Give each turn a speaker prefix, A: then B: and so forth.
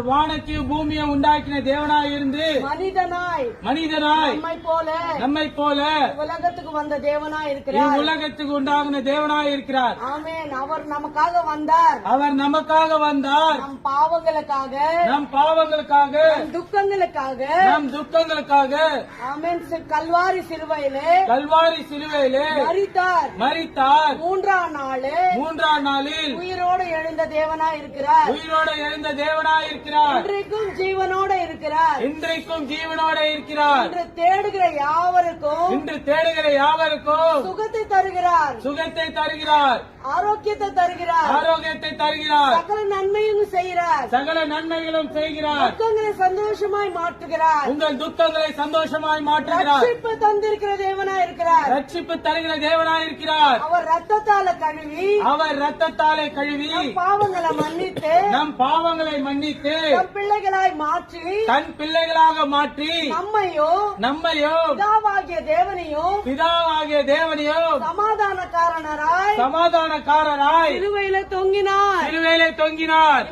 A: வானத்தையும் பூமியை உண்டாக்கின தேவனாய் இருந்து
B: மனிதனாய்
A: நம்மை போல
B: உலகத்துக்கு வந்த தேவனாய் இருக்கிறார்.
A: உலகத்துக்கு உண்டாகின தேவனாய் இருக்கிறார்.
B: ஆமென். அவர் நமக்காக வந்தார்.
A: நம்
B: பாவங்களுக்காக
A: நம் துக்கங்களுக்காக
B: ஆமென். கல்வாரி சிலுவையிலே
A: மரித்தார்.
B: மூன்றாம்
A: நாளில்
B: உயிரோடு எழுந்த தேவனாய் இருக்கிறார். இன்றைக்கும் ஜீவனோட இருக்கிறார். இன்று தேடுகிற யாவருக்கும் சுகத்தை தருகிறார். ஆரோக்கியத்தை தருகிறார். சகல நன்மைகளும் செய்கிறார். துக்கங்களை சந்தோஷமாய் மாற்றுகிறார்.
A: உங்கள் துக்கங்களை சந்தோஷமாய் மாற்றுகிறார்.
B: ரட்சிப்பு தந்திருக்கிற தேவனாய் இருக்கிறார்.
A: ரட்சிப்பு தருகிற தேவனாய் இருக்கிறார்.
B: அவர் ரத்தத்தாலே கழுவி நம் பாவங்களை மன்னித்து தன் பிள்ளைகளாக மாற்றி நம்மையோ பிதாவாகிய தேவனையும் சமாதானக்காரராய்
A: சிலுவையிலே தொங்கினார்.